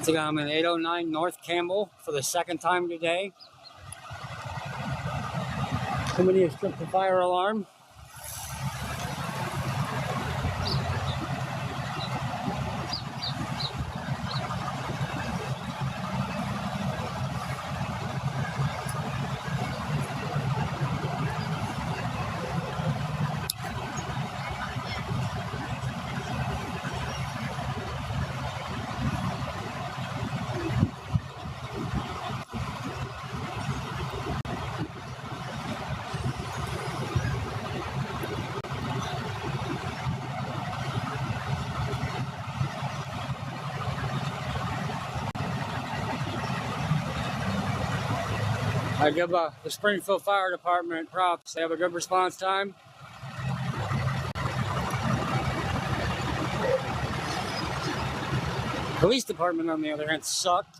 Once again, I'm in 809 North Campbell for the second time today. Somebody has tripped the fire alarm. I give the Springfield Fire Department props. They have a good response time. Police department, on the other hand, sucked.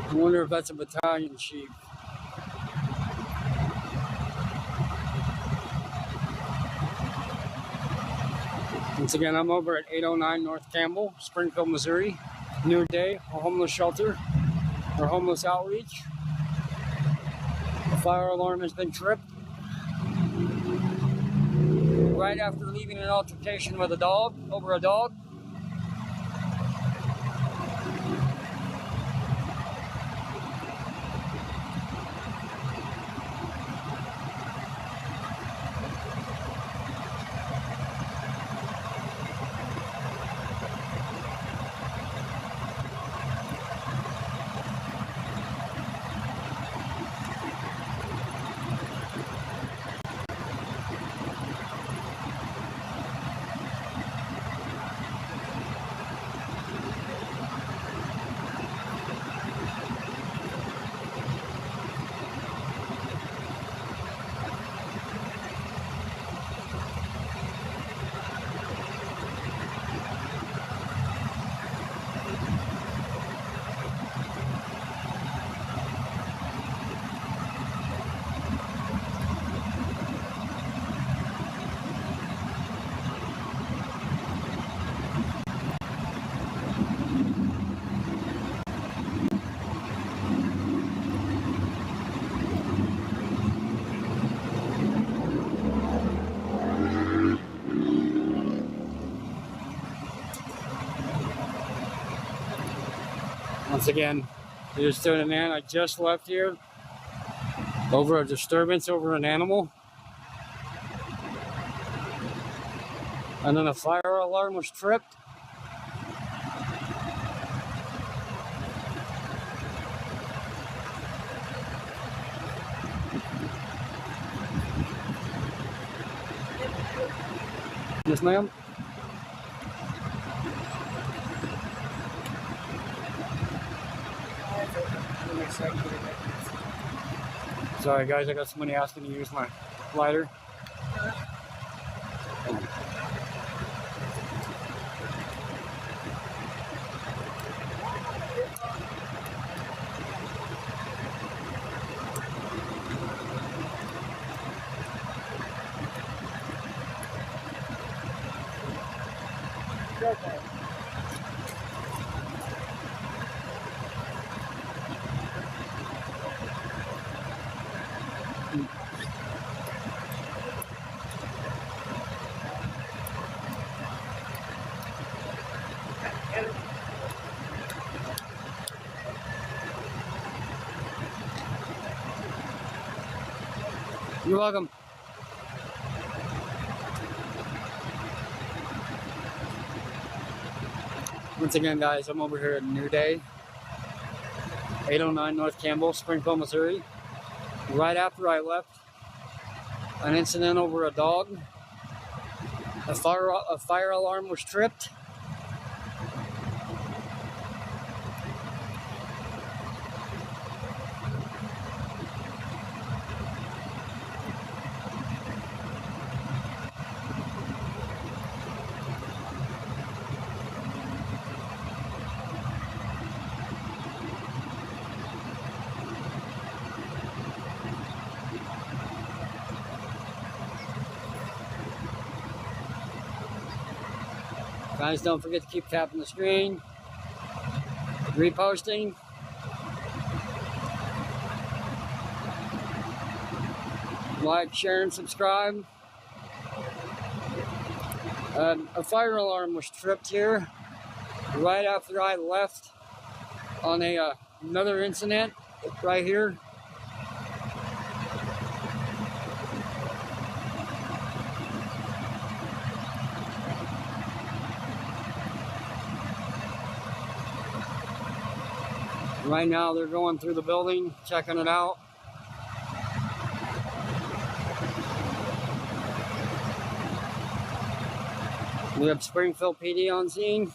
I wonder if that's a battalion chief. Once again, I'm over at 809 North Campbell, Springfield, Missouri. New day, a homeless shelter, or homeless outreach. The fire alarm has been tripped. Right after leaving an altercation with a dog, over a dog. Once again, here's to an man. I just left here over a disturbance over an animal. And then a fire alarm was tripped. Yes, ma'am? Sorry guys, I got somebody asking to use my lighter. Okay. You're welcome. Once again, guys, I'm over here at New Day, 809 North Campbell, Springfield, Missouri. Right after I left, an incident over a dog. A fire alarm was tripped. Guys, don't forget to keep tapping the screen, reposting. Like, share, and subscribe. A fire alarm was tripped here right after I left on another incident right here. Right now they're going through the building, checking it out. We have Springfield PD on scene.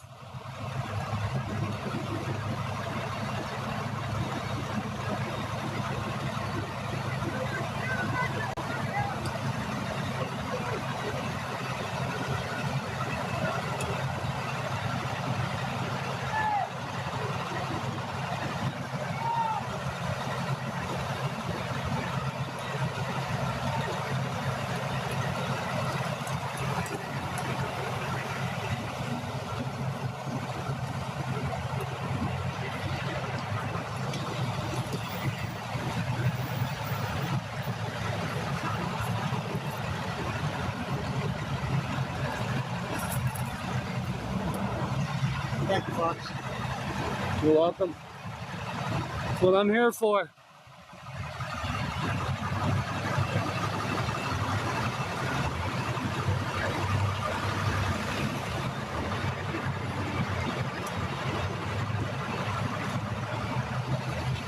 Thank you, Fox. You're welcome. That's what I'm here for.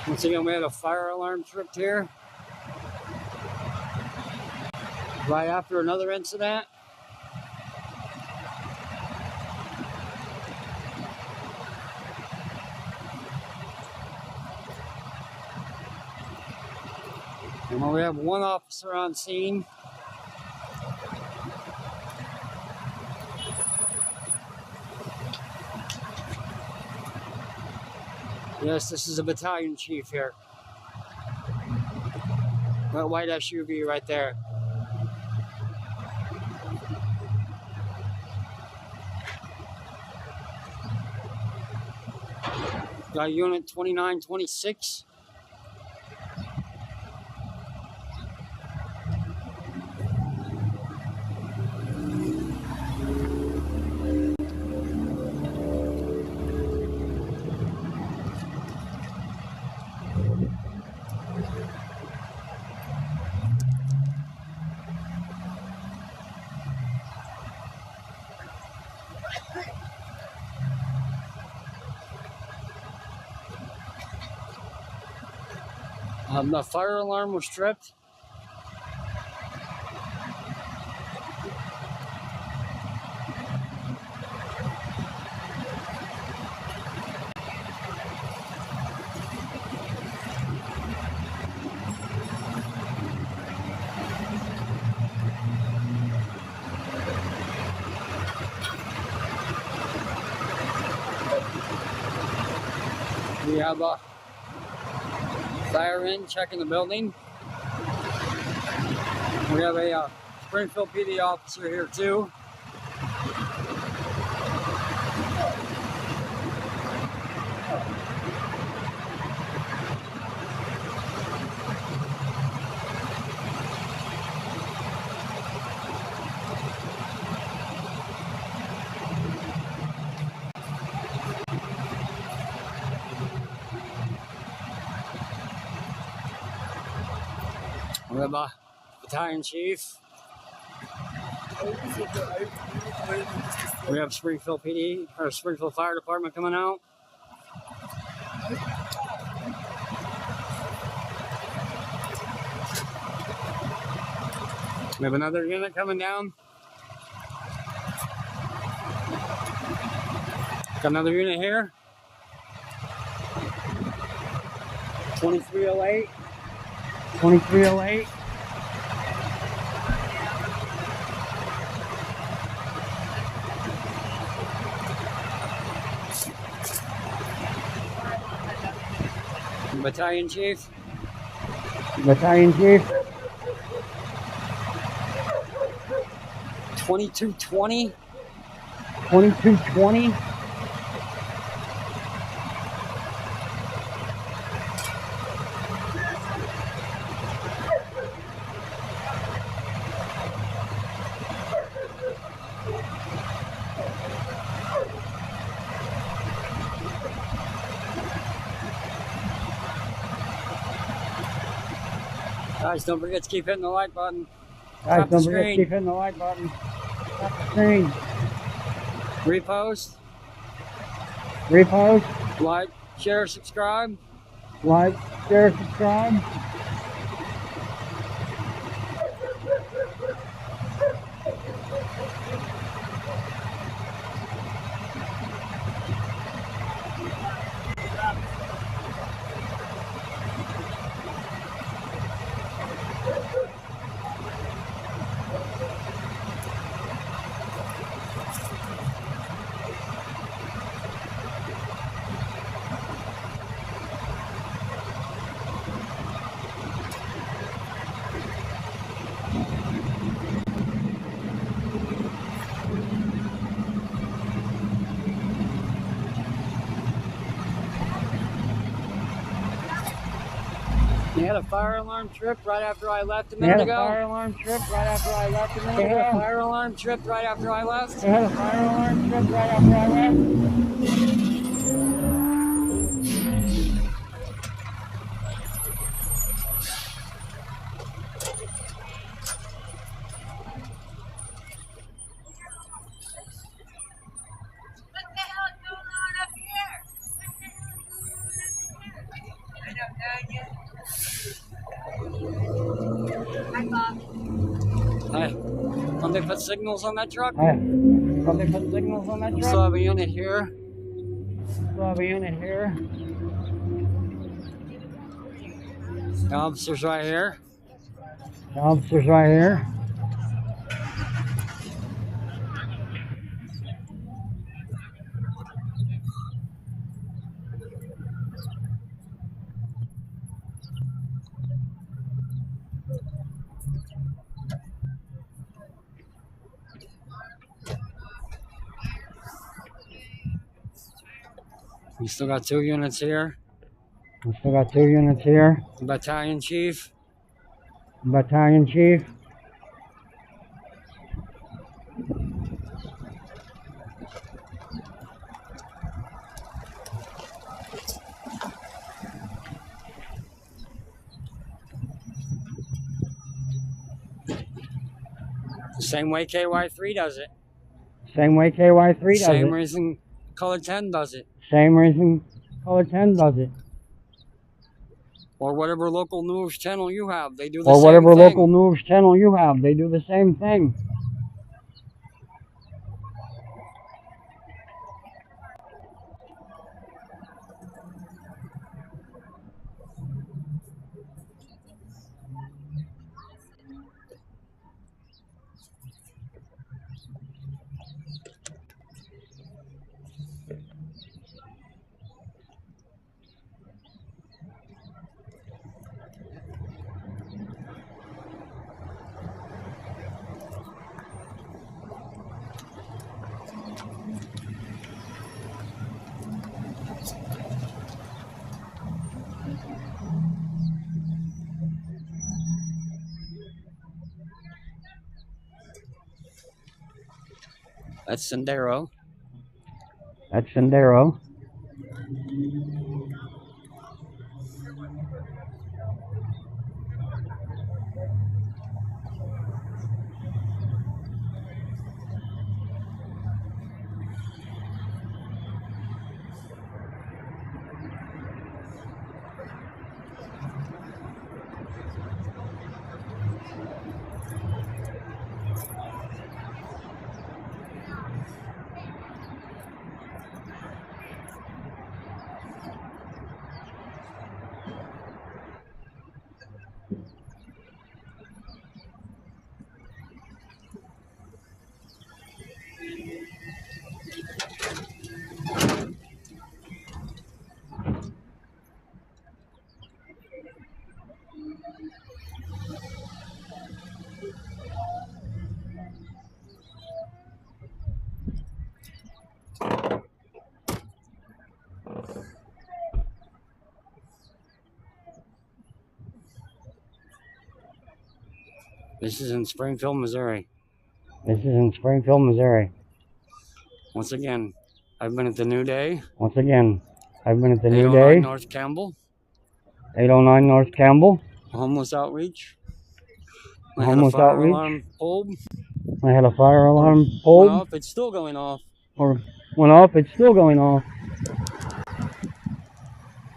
Once again, we had a fire alarm tripped here right after another incident. And we have one officer on scene. Yes, this is a battalion chief here. That white SUV right there. Got unit 2926. The fire alarm was tripped. We have a fire in checking the building. We have a Springfield PD officer here too. We have a battalion chief. We have Springfield PD, or Springfield Fire Department coming out. We have another unit coming down. Got another unit here. 2308. 2308. Battalion chief. Battalion chief. 2220. 2220. Guys, don't forget to keep hitting the like button. Guys, don't forget to keep hitting the like button. Tap the screen. Repost. Repost. Like, share, subscribe. Like, share, subscribe. They had a fire alarm trip right after I left a minute ago. They had a fire alarm trip right after I left a minute ago. They had a fire alarm trip right after I left. They had a fire alarm trip right after I left. Hey, don't they put signals on that truck? Hey, don't they put signals on that truck? Still have a unit here. Still have a unit here. The officer's right here. The officer's right here. We still got 2 units here. We still got 2 units here. Battalion chief. Battalion chief. Same way KY3 does it. Same way KY3 does it. Same reason Color 10 does it. Same reason Color 10 does it. Or whatever local news channel you have, they do the same thing. Or whatever local news channel you have, they do the same thing. That's Sendero. That's Sendero. This is in Springfield, Missouri. This is in Springfield, Missouri. Once again, I've been at the New Day. Once again, I've been at the New 809 Day. North Campbell. 809 North Campbell. Homeless outreach. I had a Homeless fire outreach. alarm pulled. I had a fire alarm Went pulled. off. It's still going off. Or went off. It's still going off.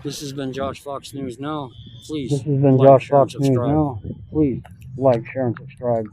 This has been Josh Fox News Now. Please. This has been like, Josh share, and Fox News subscribe. Now. Please like, share, and subscribe.